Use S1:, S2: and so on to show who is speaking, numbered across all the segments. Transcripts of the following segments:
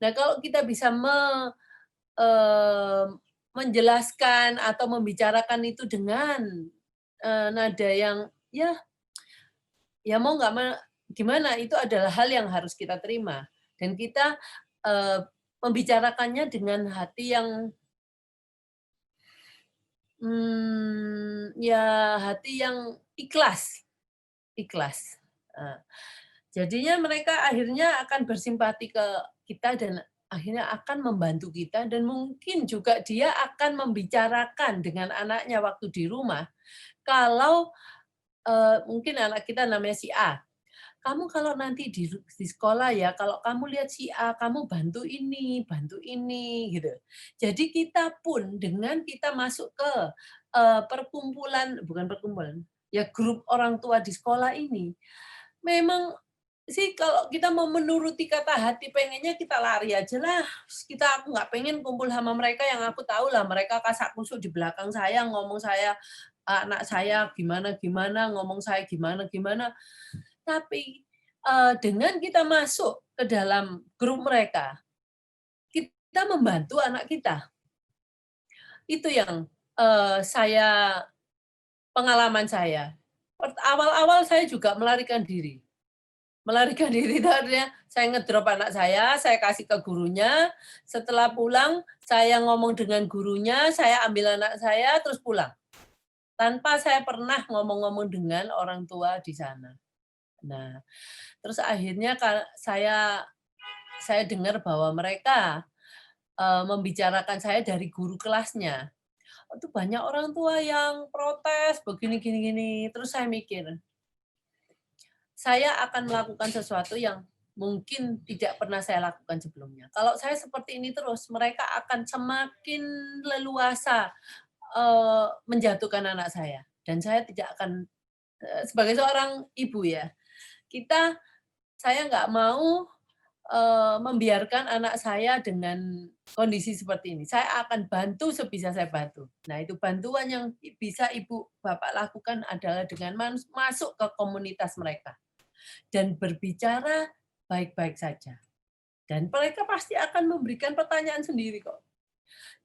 S1: Nah, kalau kita bisa eee, menjelaskan atau membicarakan itu dengan, nada yang ya mau nggak gimana, itu adalah hal yang harus kita terima. Dan kita, eee, membicarakannya dengan hati yang, hati yang ikhlas ikhlas. Eee, jadinya mereka akhirnya akan bersimpati ke kita dan akhirnya akan membantu kita dan mungkin juga dia akan membicarakan dengan anaknya waktu di rumah kalau, mungkin anak kita namanya si A. "Kamu kalau nanti di sekolah ya, kalau kamu lihat si A, kamu bantu ini," gitu. Jadi kita pun dengan kita masuk ke, perkumpulan bukan perkumpulan, ya grup orang tua di sekolah ini, memang sih kalau kita mau menuruti kata hati pengennya kita lari aja lah, aku nggak pengen kumpul sama mereka yang aku tahu lah mereka kasak-kusuk di belakang saya, ngomong saya, anak saya gimana-gimana, ngomong saya gimana-gimana. Tapi, dengan kita masuk ke dalam grup mereka, kita membantu anak kita. Itu yang, pengalaman saya. Awal-awal saya juga melarikan diri. Melarikan diri itu artinya saya ngedrop anak saya kasih ke gurunya, setelah pulang saya ngomong dengan gurunya, saya ambil anak saya terus pulang. Tanpa saya pernah ngomong-ngomong dengan orang tua di sana. Nah, terus akhirnya saya dengar bahwa mereka, membicarakan saya dari guru kelasnya. Itu banyak orang tua yang protes begini gini gini, terus saya mikir, saya akan melakukan sesuatu yang mungkin tidak pernah saya lakukan sebelumnya. Kalau saya seperti ini terus, mereka akan semakin leluasa, menjatuhkan anak saya dan saya tidak akan sebagai seorang ibu ya, saya nggak mau, membiarkan anak saya dengan kondisi seperti ini. Saya akan bantu sebisa saya bantu. Nah, itu bantuan yang bisa ibu bapak lakukan adalah dengan masuk ke komunitas mereka dan berbicara baik-baik saja. Dan mereka pasti akan memberikan pertanyaan sendiri kok.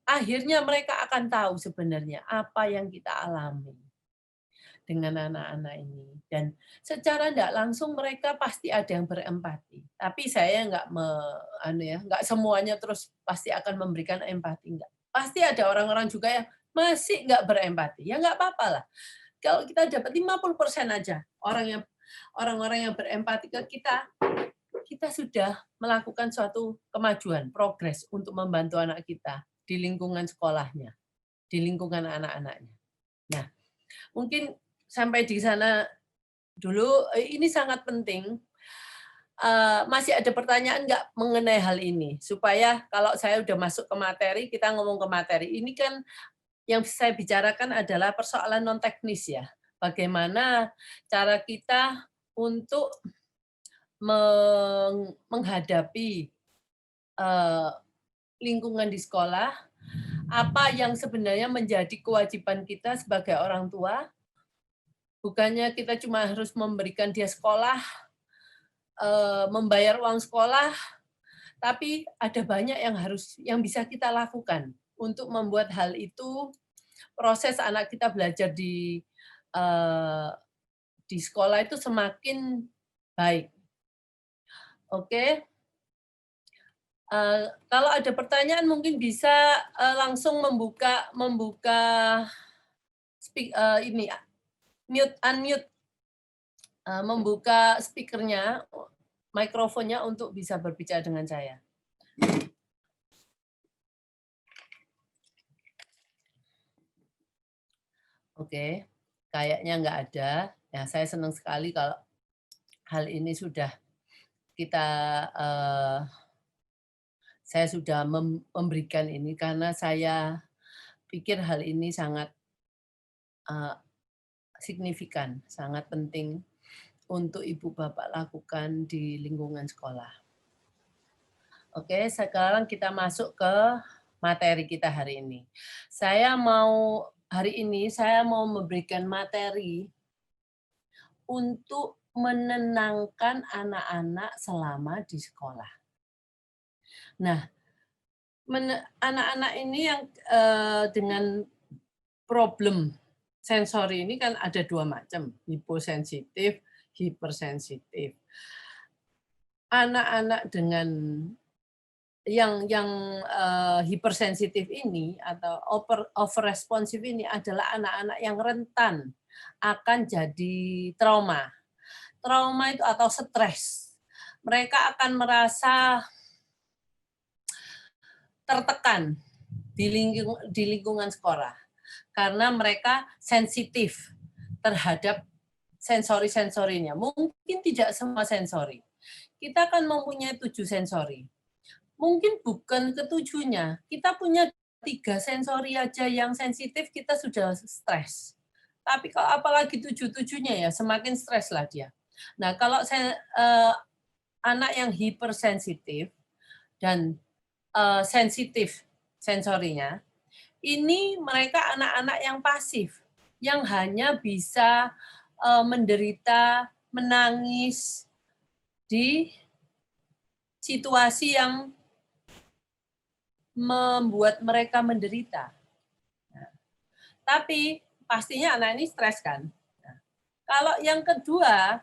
S1: Akhirnya mereka akan tahu sebenarnya apa yang kita alami dengan anak-anak ini. Dan secara tidak langsung mereka pasti ada yang berempati. Tapi saya nggak semuanya terus pasti akan memberikan empati, enggak. Pasti ada orang-orang juga yang masih nggak berempati. Ya nggak apa-apa lah. Kalau kita dapat 50% aja orang-orang yang berempati ke kita, kita sudah melakukan suatu kemajuan, progres untuk membantu anak kita di lingkungan sekolahnya, di lingkungan anak-anaknya. Nah, mungkin sampai di sana dulu, ini sangat penting. Masih ada pertanyaan nggak mengenai hal ini? Supaya kalau saya udah masuk ke materi, kita ngomong ke materi. Ini kan yang saya bicarakan adalah persoalan non teknis ya. Bagaimana cara kita untuk menghadapi, eee, lingkungan di sekolah, apa yang sebenarnya menjadi kewajiban kita sebagai orang tua, bukannya kita cuma harus memberikan dia sekolah, membayar uang sekolah, tapi ada banyak yang bisa kita lakukan untuk membuat hal itu, proses anak kita belajar eee, di sekolah itu semakin baik. Oke, kalau ada pertanyaan mungkin bisa, langsung membuka membuka ini, unmute, membuka speaker-nya, mikrofonnya untuk bisa berbicara dengan saya. Oke, kayaknya nggak ada. Ya, saya senang sekali kalau hal ini sudah kita, saya sudah memberikan ini karena saya pikir hal ini sangat, eee, signifikan, sangat penting untuk ibu bapak lakukan di lingkungan sekolah. Oke, sekarang kita masuk ke materi kita hari ini. Hari ini saya mau memberikan materi untuk menenangkan anak-anak selama di sekolah. Nah, anak-anak ini yang dengan problem sensori ini kan ada 2 macam, hiposensitif, hipersensitif. Anak-anak dengan hipersensitif ini atau overresponsif ini adalah anak-anak yang rentan akan jadi trauma. Trauma itu atau stres. Mereka akan merasa tertekan di lingkungan sekolah karena mereka sensitif terhadap sensori-sensorinya. Mungkin tidak semua sensori. Kita kan mempunyai 7 sensori. Mungkin bukan ketujuhnya. Kita punya 3 sensori aja yang sensitif, kita sudah stres. Tapi kalau apalagi 7-7-nya ya, semakin stres lah dia. Nah, kalau anak yang hipersensitif dan sensitif sensorinya, ini mereka anak-anak yang pasif, yang hanya bisa menderita, menangis di situasi yang membuat mereka menderita. Nah, tapi pastinya anak ini stres kan. Nah, kalau yang kedua,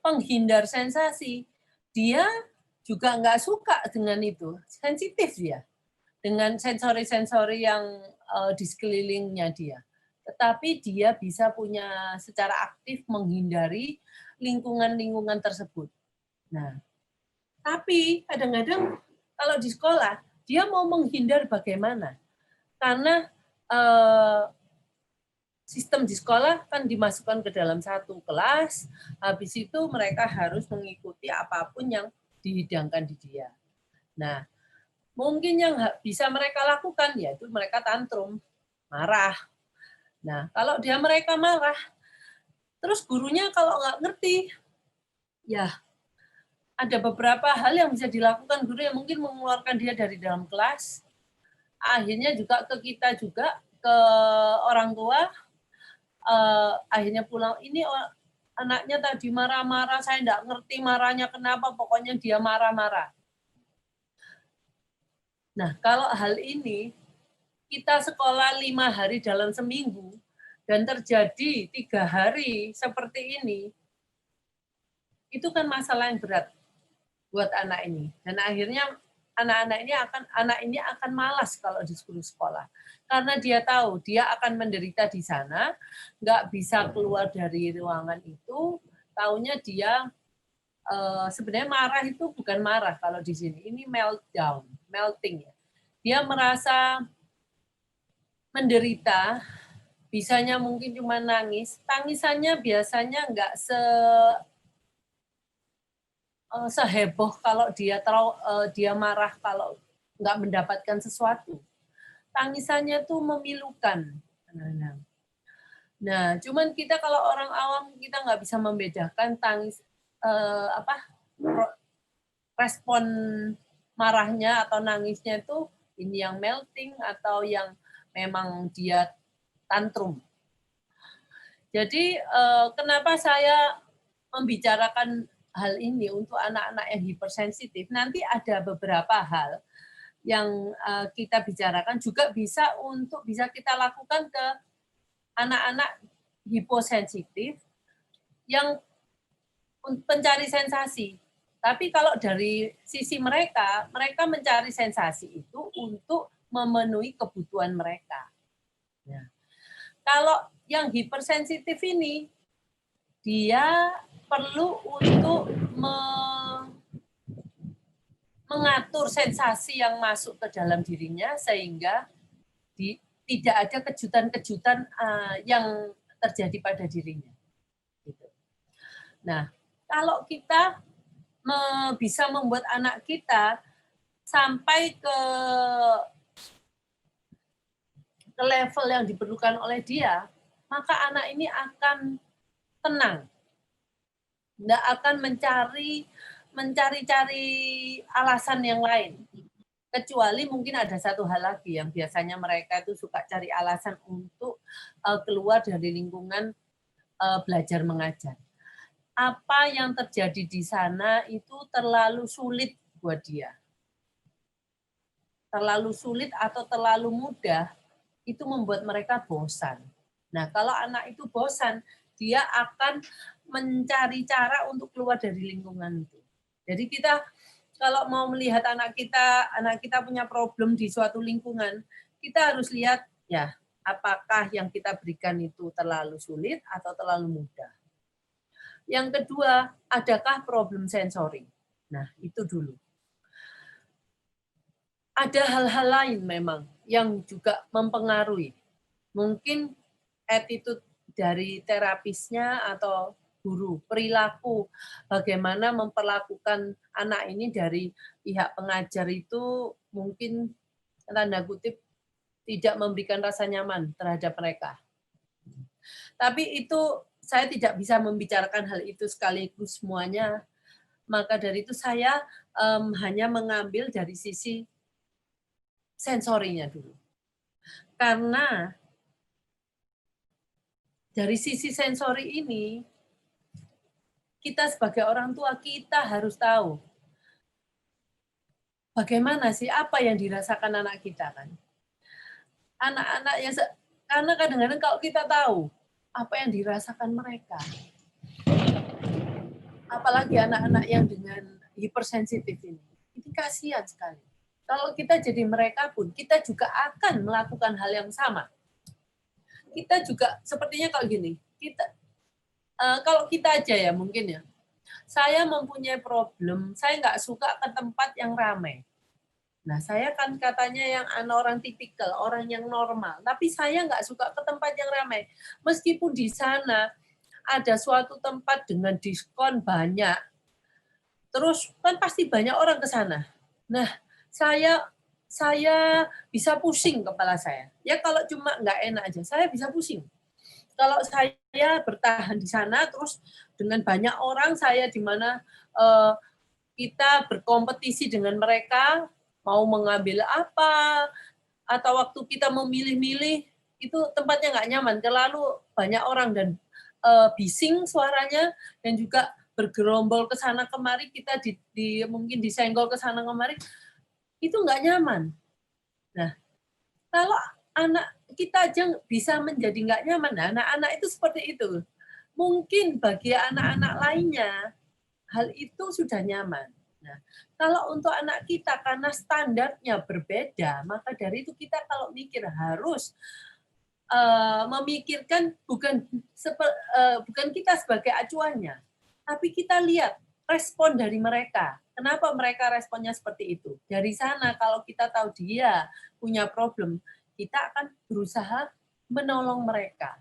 S1: penghindar sensasi, dia juga nggak suka dengan itu, sensitif dia dengan sensori-sensori yang di sekelilingnya dia. Tetapi dia bisa punya secara aktif menghindari lingkungan-lingkungan tersebut. Nah, tapi kadang-kadang kalau di sekolah, dia mau menghindar bagaimana? Karena sistem di sekolah kan dimasukkan ke dalam satu kelas, habis itu mereka harus mengikuti apapun yang dihidangkan di dia. Nah, mungkin yang bisa mereka lakukan yaitu mereka tantrum, marah. Nah, kalau mereka marah, terus gurunya kalau nggak ngerti, ya ada beberapa hal yang bisa dilakukan guru yang mungkin mengeluarkan dia dari dalam kelas. Akhirnya juga ke kita juga, ke orang tua, akhirnya pulang, ini anaknya tadi marah-marah, saya nggak ngerti marahnya kenapa, pokoknya dia marah-marah. Nah, kalau hal ini, kita sekolah 5 hari dalam seminggu, dan terjadi 3 hari seperti ini, itu kan masalah yang berat buat anak ini. Dan akhirnya anak ini akan malas kalau disuruh sekolah. Karena dia tahu dia akan menderita di sana, nggak bisa keluar dari ruangan itu, taunya dia sebenarnya marah itu bukan marah kalau di sini. Ini melting ya. Dia merasa menderita, bisanya mungkin cuma nangis. Tangisannya biasanya nggak seheboh kalau dia marah kalau nggak mendapatkan sesuatu. Tangisannya tuh memilukan. Nah, cuman kita kalau orang awam kita nggak bisa membedakan tangis respon marahnya atau nangisnya itu ini yang melting atau yang memang dia tantrum. Jadi kenapa saya membicarakan hal ini untuk anak-anak yang hipersensitif? Nanti ada beberapa hal yang kita bicarakan juga bisa kita lakukan ke anak-anak hiposensitif yang pencari sensasi. Tapi kalau dari sisi mereka mencari sensasi itu untuk memenuhi kebutuhan mereka. Ya. Kalau yang hipersensitif ini, dia perlu untuk mengatur sensasi yang masuk ke dalam dirinya sehingga tidak ada kejutan-kejutan yang terjadi pada dirinya. Gitu. Nah, kalau kita bisa membuat anak kita sampai ke level yang diperlukan oleh dia, maka anak ini akan tenang. Nggak akan mencari-cari alasan yang lain. Kecuali mungkin ada satu hal lagi yang biasanya mereka itu suka cari alasan untuk keluar dari lingkungan belajar mengajar. Apa yang terjadi di sana itu terlalu sulit buat dia. terlalu sulit atau terlalu mudah, itu membuat mereka bosan. Nah, kalau anak itu bosan, dia akan mencari cara untuk keluar dari lingkungan itu. Jadi kita kalau mau melihat anak kita punya problem di suatu lingkungan, kita harus lihat ya, apakah yang kita berikan itu terlalu sulit atau terlalu mudah. Yang kedua, adakah problem sensori? Nah, itu dulu. Ada hal-hal lain memang yang juga mempengaruhi. Mungkin attitude dari terapisnya atau guru, perilaku, bagaimana memperlakukan anak ini dari pihak pengajar itu mungkin tanda kutip tidak memberikan rasa nyaman terhadap mereka. Tapi itu saya tidak bisa membicarakan hal itu sekaligus semuanya. Maka dari itu saya hanya mengambil dari sisi sensorinya dulu. Karena dari sisi sensori ini, kita sebagai orang tua, kita harus tahu bagaimana sih apa yang dirasakan anak kita kan. Anak-anak yang karena kadang-kadang kalau kita tahu apa yang dirasakan mereka, apalagi anak-anak yang dengan hipersensitif ini kasihan sekali. Kalau kita jadi mereka pun, kita juga akan melakukan hal yang sama. Kita juga sepertinya kalau gini, kalau kita aja ya mungkin ya, saya mempunyai problem, saya nggak suka ke tempat yang ramai. Nah, saya kan katanya yang orang tipikal, orang yang normal. Tapi saya nggak suka ke tempat yang ramai. Meskipun di sana ada suatu tempat dengan diskon banyak, terus kan pasti banyak orang ke sana. Nah, saya bisa pusing kepala saya. Ya kalau cuma nggak enak aja, saya bisa pusing. Kalau saya bertahan di sana, terus dengan banyak orang, saya di mana kita berkompetisi dengan mereka, mau mengambil apa, atau waktu kita memilih-milih, itu tempatnya nggak nyaman, terlalu banyak orang dan bising suaranya, dan juga bergerombol ke sana kemari, kita mungkin disenggol ke sana kemari, itu nggak nyaman. Nah, kalau anak kita aja bisa menjadi nggak nyaman, nah, anak-anak itu seperti itu. Mungkin bagi anak-anak lainnya, hal itu sudah nyaman. Nah, kalau untuk anak kita karena standarnya berbeda, maka dari itu kita kalau mikir harus memikirkan bukan kita sebagai acuannya, tapi kita lihat respon dari mereka. Kenapa mereka responnya seperti itu? Dari sana kalau kita tahu dia punya problem, kita akan berusaha menolong mereka.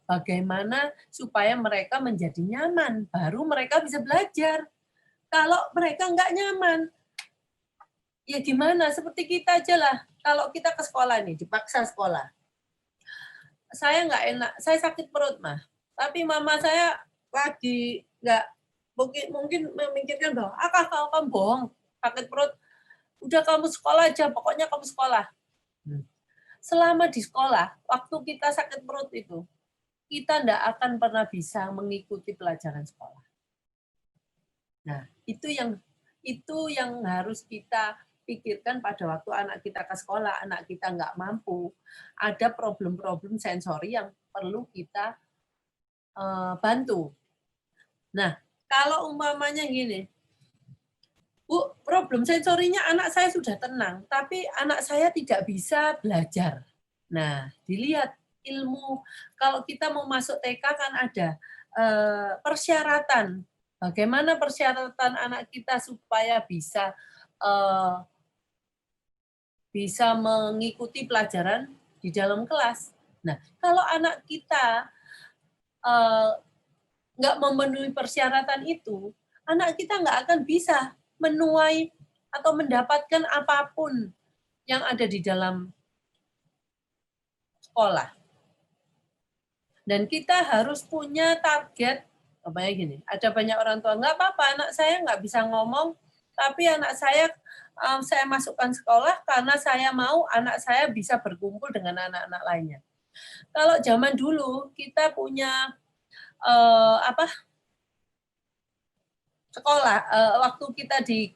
S1: Bagaimana supaya mereka menjadi nyaman, baru mereka bisa belajar. Kalau mereka nggak nyaman, ya gimana? Seperti kita aja lah. Kalau kita ke sekolah nih, dipaksa sekolah. Saya nggak enak, saya sakit perut mah. Tapi mama saya lagi nggak, mungkin memikirkan bahwa kamu bohong, sakit perut. Udah kamu sekolah aja, pokoknya kamu sekolah. Selama di sekolah, waktu kita sakit perut itu, kita nggak akan pernah bisa mengikuti pelajaran sekolah. Nah, itu yang harus kita pikirkan pada waktu anak kita ke sekolah, anak kita nggak mampu, ada problem-problem sensori yang perlu kita bantu. Nah, kalau umpamanya gini, Bu, problem sensorinya anak saya sudah tenang, tapi anak saya tidak bisa belajar. Nah, dilihat ilmu, kalau kita mau masuk TK kan ada persyaratan. Bagaimana persyaratan anak kita supaya bisa mengikuti pelajaran di dalam kelas. Nah, kalau anak kita nggak memenuhi persyaratan itu, anak kita nggak akan bisa menuai atau mendapatkan apapun yang ada di dalam sekolah. Dan kita harus punya target, kayak gini, ada banyak orang tua, nggak apa-apa, anak saya nggak bisa ngomong, tapi anak saya masukkan sekolah karena saya mau anak saya bisa berkumpul dengan anak-anak lainnya. Kalau zaman dulu kita punya sekolah waktu kita di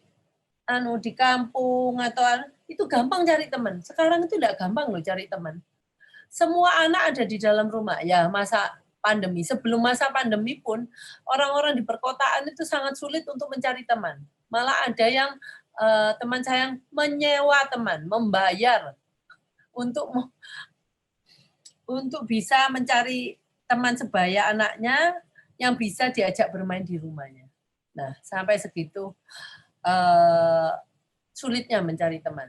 S1: di kampung atau itu gampang cari teman. Sekarang itu tidak gampang loh cari teman. Semua anak ada di dalam rumah. Ya, masa pandemi. Sebelum masa pandemi pun, orang-orang di perkotaan itu sangat sulit untuk mencari teman. Malah ada yang teman saya yang menyewa teman, membayar untuk bisa mencari teman sebaya anaknya yang bisa diajak bermain di rumahnya. Nah, sampai segitu sulitnya mencari teman.